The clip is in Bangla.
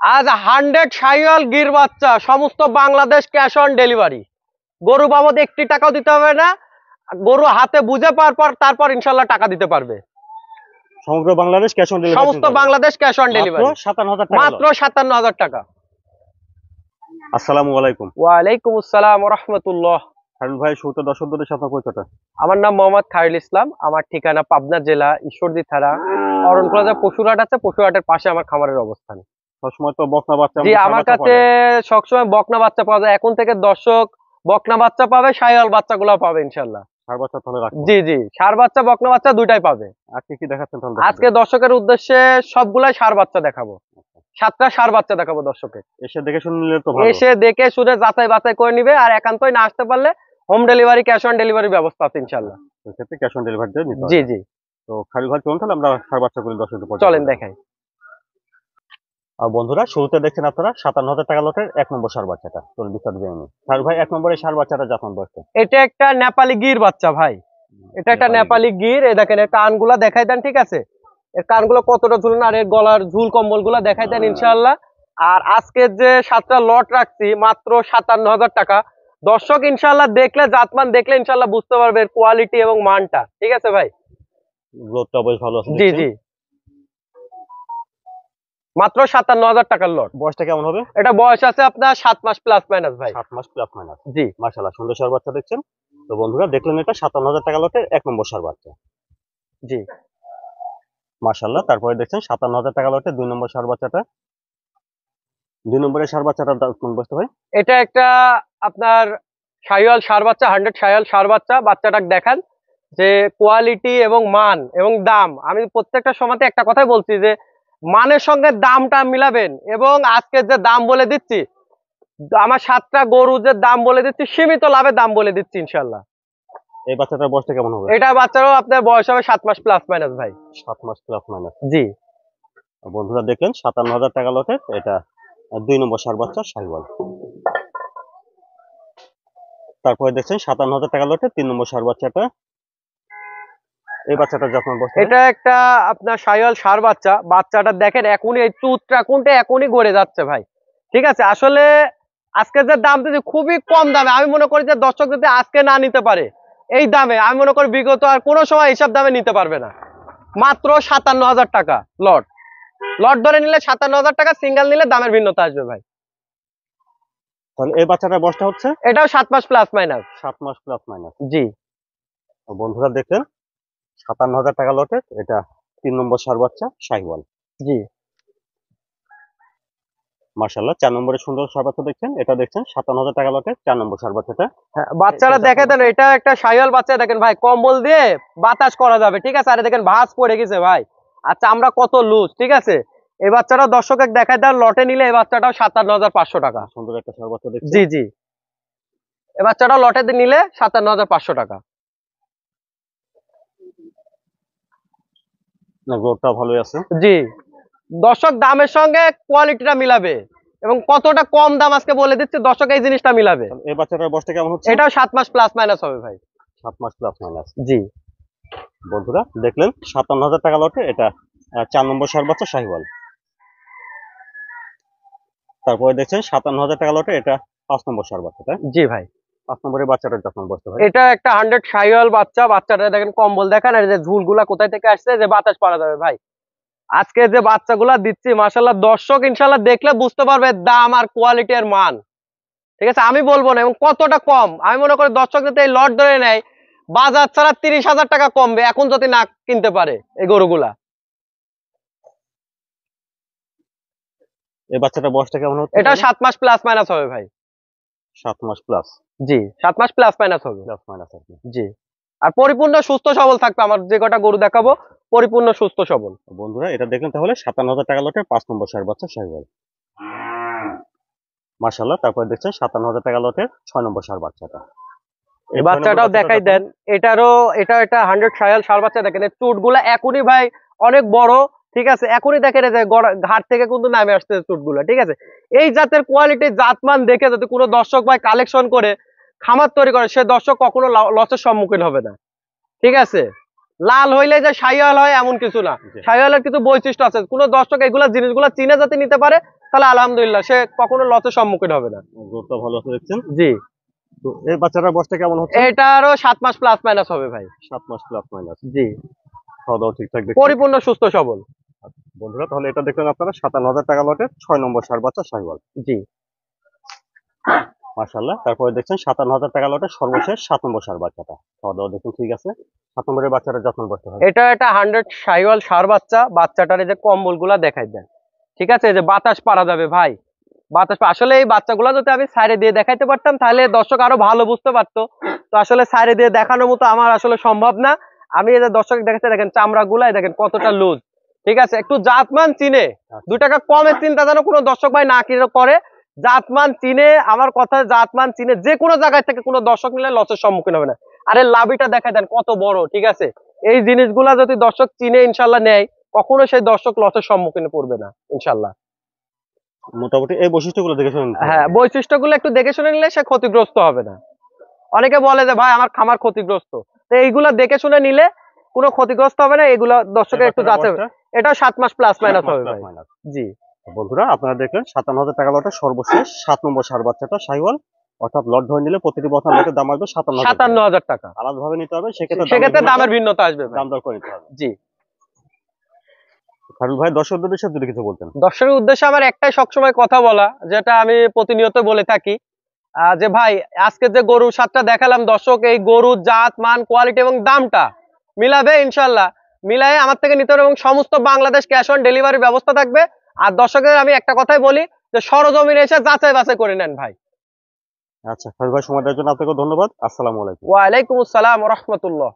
আজ 100 শাহিওয়াল গির বাচ্চা সমস্ত বাংলাদেশ ক্যাশ অন ডেলিভারি। গরু বাবদ 1 টাকাও দিতে হবে না, গরু হাতে বুঝে পাওয়ার পর তারপর ইনশাল্লাহ টাকা দিতে পারবে। সমগ্র বাংলাদেশ ক্যাশ অন ডেলিভারি, সমস্ত বাংলাদেশ ক্যাশ অন ডেলিভারি, 57,000 টাকা, মাত্র 57,000 টাকা। আসসালামু আলাইকুম। ওয়ালাইকুম আসসালাম ওয়া রাহমাতুল্লাহ। খায়রুল ভাই, শুরুতে দর্শকদের সাথে পরিচয়টা। আমার নাম মোহাম্মদ খায়রুল ইসলাম, আমার ঠিকানা পাবনা জেলা ঈশ্বরদী থানা অরণখোলা যে পশুরহাট আছে, পশুরহাটের পাশে আমার খামারের অবস্থান। সবসময় তো বকনা বাচ্চা, জি আমার কাছে সবসময় বকনা বাচ্চা পাওয়া যায়। এখন থেকে দর্শক বকনা বাচ্চা পাবে, শাহিওয়াল বাচ্চাগুলো পাবে ইনশাল্লাহ। ষাঁড় বাচ্চা তাহলে রাখবেন? জি জি, ষাঁড় বাচ্চা বকনা বাচ্চা দুইটাই পাবে। আজকে কি দেখাচ্ছেন তাহলে? আজকে দর্শকের উদ্দেশ্যে সবগুলাই ষাঁড় বাচ্চা দেখাবো, 7টা ষাঁড় বাচ্চা দেখাবো দর্শকের। এসে দেখে শুনে নিলে তো ভালো। এসে দেখে শুনে যাচাই বাছাই করে নিবে, আর একান্তই না আসতে পারলে home delivery, cash on delivery ব্যবস্থা আছে ইনশাল্লাহ। সেক্ষেত্রে ক্যাশ অন ডেলিভারি দিয়ে নিতে হবে। জি জি, তো খায়রুল ভাই চলুন তাহলে আমরা ষাঁড় বাচ্চাগুলো দর্শকদের চলেন দেখাই। আর বন্ধুরা, শুরুতে দেখছেন আপনারা 57,000 টাকা লটের 1 নম্বর ষাঁড় বাচ্চাটা। চলুন বিস্তারিত জেনে নিই। খায়রুল ভাই, 1 নম্বরে ষাঁড় বাচ্চাটা জাতমান বয়সটা? এটা একটা নেপালি গির বাচ্চা ভাই, এটা একটা নেপালি গির। এই দেখেন এর কানগুলা দেখাই দেন, ঠিক আছে? এর কানগুলো কতটা ঝুলন, আর এর গলার ঝুল কম্বল গুলা দেখাই দেন ইনশাআল্লাহ। আর আজকের যে 7টা লট রাখছি মাত্র 57,000 টাকা। দর্শক ইনশাআল্লাহ দেখলে, জাতমান দেখলে ইনশাআল্লাহ বুঝতে পারবে এর কোয়ালিটি এবং মানটা, ঠিক আছে ভাই? গ্রোথটা বেশ ভালো আছে। জি জি, মাত্র 57,000 টাকার লট। বয়সটা কেমন হবে? এটা বয়স আছে আপনার 7 মাস প্লাস মাইনাস ভাই। 7 মাস প্লাস মাইনাস। জি মাশাআল্লাহ, সুন্দর ষাঁড় বাচ্চা দেখছেন। তো বন্ধুরা দেখলেন, এটা 57,000 টাকা লটের 1 নম্বর ষাঁড় বাচ্চা। জি, মাশাআল্লাহ। তারপরে দেখছেন 57,000 টাকা লটের 2 নম্বর ষাঁড় বাচ্চাটা। 2 নম্বরের ষাঁড় বাচ্চাটার দাম কোন বয়সটা ভাই? এটা একটা আপনার শাহিওয়াল ষাঁড় বাচ্চা, 100 শাহিওয়াল ষাঁড় বাচ্চা। বাচ্চাটা দেখান যে কোয়ালিটি এবং মান এবং দাম, আমি প্রত্যেকটা সময়তে একটা কথাই বলছি যে মানের সঙ্গে দামটা মিলাবেন। এবং আজকে যে দাম বলে দিচ্ছি, আমার 7টা গরু যে দাম বলে দিচ্ছি, সীমিত লাভে দাম বলে দিচ্ছি ইনশাল্লাহ। এই বাচ্চাটার বয়সটা কেমন হবে? এটা বাচ্চারও আপনার বয়স হবে 7 মাস প্লাস মাইনাস ভাই। 7 মাস প্লাস মাইনাস। জি, বন্ধুরা দেখলেন 57,000 টাকা লটের এটা 2 নম্বর ষাঁড় বাচ্চা শাহিওয়াল। তারপরে দেখছেন 57,000 টাকা লটের 3 নম্বর ষাঁড় বাচ্চাটা। এই বাচ্চাটা যখন বয়স? এটা একটা আপনার শাহিওয়াল ষাঁড় বাচ্চা। বাচ্চাটা দেখেন এখনই এই চুটটা কোনটা এখনই গড়ে যাচ্ছে ভাই, ঠিক আছে? আসলে আজকে যে দাম দিচ্ছি খুবই কম দামে। আমি মনে করি যে দর্শক যদি আজকে না নিতে পারে এই দামে, আমি মনে করি বিগত আর কোনো সময় এইসব দামে নিতে পারবে না। মাত্র 57,000 টাকা লট। লট ধরে নিলে 57,000 টাকা, সিঙ্গেল নিলে দামের ভিন্নতা আসবে ভাই। তাহলে এই বাচ্চাটার বয়সটা হচ্ছে? এটাও 7 মাস প্লাস মাইনাস। 7 মাস প্লাস মাইনাস। জি, বন্ধুরা দেখলেন 57,000 টাকা লটের এটা 3 নম্বর ষাঁড় বাচ্চা শাহিওয়াল। জি, মাশাআল্লাহ। 4 নম্বরের সুন্দর ষাঁড় বাচ্চা দেখছেন। এটা দেখছেন 57,000 টাকা লটের 4 নম্বর ষাঁড় বাচ্চাটা। হ্যাঁ, বাচ্চারা দেখে দেন, এটা একটা শাহিওয়াল বাচ্চা। দেখেন ভাই, কম্বল দিয়ে বাতাস করা যাবে, ঠিক আছে? আরে দেখেন ভাঁজ পড়ে গেছে ভাই, আচ্ছা আমরা কত লুজ, ঠিক আছে? এই বাচ্চাটা দর্শকের দেখায় দেন, লটে নিলে এই বাচ্চাটাও 57,500 টাকা। সুন্দর একটা ষাঁড় বাচ্চা দেখছেন। জি জি, এই বাচ্চাটাও লটে নিলে 57,500 টাকা। না, গ্রোথটা ভালোই আছে। জি, দর্শক দামের সঙ্গে কোয়ালিটিটা মিলাবে, এবং কতটা কম দাম আজকে বলে দিচ্ছি, দর্শক এই জিনিসটা মিলাবে। এই বাচ্চাটার বয়সটা কেমন হচ্ছে? এটাও 7 মাস প্লাস মাইনাস হবে ভাই। 7 মাস প্লাস মাইনাস। জি, বন্ধুরা দেখলেন 57,000 টাকা লটে এটা 4 নম্বর ষাঁড় বাচ্চা শাহিওয়াল। তারপরে দেখছেন 57,000 টাকা লটে এটা 5 নম্বর ষাঁড় বাচ্চাটা। জি ভাই, 5 নম্বরের বাচ্চাটার যখন বয়সটা ভাই? এটা একটা 100 শাহিওয়াল বাচ্চা। বাচ্চাটা দেখেন কম্বল দেখেন, আর এই যে ঝুলগুলা কোথায় থেকে আসছে, যে বাতাস পারা যাবে ভাই। আজকে যে বাচ্চাগুলা দিচ্ছি মাশাআল্লাহ, দর্শক ইনশাআল্লাহ দেখলে বুঝতে পারবে দাম আর কোয়ালিটি এর মান, ঠিক আছে? আমি বলবো না এবং কতটা কম। আমি মনে করি দর্শক যদি এই লট ধরে নেয়, বাজার ছাড়া 30,000 টাকা কমবে এখন যদি না কিনতে পারে এই গরুগুলা। এই বাচ্চাটার বয়সটা কেমন হচ্ছে? এটা 7 মাস প্লাস মাইনাস হবে ভাই। 7 মাস প্লাস। জি, 7 মাস প্লাস মাইনাস হবে। প্লাস মাইনাস আর কি। জি, আর পরিপূর্ণ সুস্থ সবল থাকবে। আমার যে কটা গরু দেখাবো পরিপূর্ণ সুস্থ সবল। বন্ধুরা এটা দেখলেন তাহলে 57,000 টাকা লটে 5 নম্বর ষাঁড় বাচ্চা শাহিওয়াল। মাশাআল্লাহ। তারপরে দেখছেন 57,000 টাকা লটের 6 নম্বর ষাঁড় বাচ্চাটা। এই বাচ্চাটাও দেখাই দেন। এটা একটা 100 শায়াল ষাঁড় বাচ্চা। দেখেন এর চুটগুলা এখনই ভাই অনেক বড়, ঠিক আছে? এখনই দেখেন এই যে ঘাট থেকে কিন্তু নামে আসছে চুটগুলা, ঠিক আছে? এই জাতের কোয়ালিটি জাতমান দেখে যদি কোনো দর্শক ভাই কালেকশন করে খামার তৈরি করে, সে দর্শক কখনো লসের সম্মুখীন হবে না, ঠিক আছে? লাল হইলে যে শাহিওয়াল হয় এমন কিছু না, শাহিওয়ালের কিছু বৈশিষ্ট্য আছে। কোনো দর্শক এগুলা জিনিসগুলা চিনে যাতে নিতে পারে, তাহলে আলহামদুলিল্লাহ সে কখনো লসের সম্মুখীন হবে না। গ্রোথটা ভালো আছে দেখছেন। জি, তো এই বাচ্চাটার বয়সটা কেমন হচ্ছে? এটারও 7 মাস প্লাস মাইনাস হবে ভাই। 7 মাস প্লাস মাইনাস। জি, খাওয়া দাওয়া ঠিকঠাক দেখছেন। পরিপূর্ণ সুস্থ সবল। বন্ধুরা তাহলে এটা দেখলেন আপনারা 57,000 টাকা লটের 6 নম্বর ষাঁড় বাচ্চা শাহিওয়াল। জি, মাশাআল্লাহ। তারপরে দেখছেন 57,000 টাকা লটের সর্বশেষ 7 নম্বর ষাঁড় বাচ্চাটা। খাওয়া দাওয়া দেখুন ঠিক আছে। 7 নম্বরের বাচ্চাটা যত্ন করতে হবে। এটা 100 শাহিওয়াল ষাঁড় বাচ্চা। বাচ্চাটার এই যে কম্বল গুলা দেখাই দেন, ঠিক আছে? এই যে বাতাস পারা যাবে ভাই, আসলে এই বাচ্চাগুলো যদি আমি সাইডে দিয়ে দেখাইতে পারতাম তাহলে দর্শক আরো ভালো বুঝতে পারতো। তো আসলে সাইডে দিয়ে দেখানোর মতো আমার আসলে সম্ভব না। আমি এই যে দর্শক দেখাতে দেখেন চামড়া গুলাই দেখেন কতটা লুজ, ঠিক আছে? একটু জাতমান চিনে 2 টাকা কমের চিন্তা যেন কোনো দর্শক ভাই না করে। জাতমান চিনে, আমার কথা জাতমান চিনে যে কোনো জায়গায় থেকে কোনো দর্শক নিলে লসের সম্মুখীন হবে না। আরে লাভিটা দেখা দেন কত বড়, ঠিক আছে? এই জিনিসগুলা যদি দর্শক চিনে ইনশাল্লাহ নেয়, কখনো সেই দর্শক লসের সম্মুখীনে পড়বে না ইনশাল্লাহ। মোটামুটি এই বৈশিষ্ট্যগুলো দেখে শুনে নিতে হবে। হ্যাঁ, বৈশিষ্ট্যগুলো একটু দেখে শুনে নিলে সে ক্ষতিগ্রস্ত হবে না। অনেকে বলে যে ভাই আমার খামার ক্ষতিগ্রস্ত, তো এইগুলা দেখে শুনে নিলে কোনো ক্ষতিগ্রস্ত হবে না। এগুলা দর্শকের একটু যাচাই, এটা 7 মাস প্লাস মাইনাস হবে ভাই। জি, বন্ধুরা আপনারা দেখলেন 57,000 টাকা লটের সর্বশেষ 7 নম্বর ষাঁড় বাচ্চাটা শাহিওয়াল। অর্থাৎ লট ধরে নিলে প্রতিটি বছর লটের দাম আসবে 57,000 টাকা। আলাদাভাবে নিতে হবে, সেক্ষেত্রে দামের ভিন্নতা আসবে ভাই। দাম দর করে নিতে হবে। জি, খারুল ভাই দর্শকদের বিষয়ে যদি কিছু বলতেন। দর্শকের উদ্দেশ্যে আমার একটাই সবসময় কথা বলা, যেটা আমি প্রতিনিয়ত বলে থাকি, যে ভাই আজকে যে গরু 7টা দেখালাম দর্শক, এই গরুর জাত মান কোয়ালিটি এবং দামটা মিলাবে ইনশাল্লাহ, মিলাই আমার থেকে নিতে হবে এবং সমস্ত বাংলাদেশ ক্যাশ অন ডেলিভারি ব্যবস্থা থাকবে। আর দর্শকের আমি একটা কথাই বলি যে সরজমিনে এসে যাচাই বাছাই করে নেন ভাই। আচ্ছা খারুল ভাই, সময় দেওয়ার জন্য আপনাকে ধন্যবাদ। আসসালামু আলাইকুম। ওয়ালাইকুম আসসালাম ওয়া রাহমাতুল্লাহ।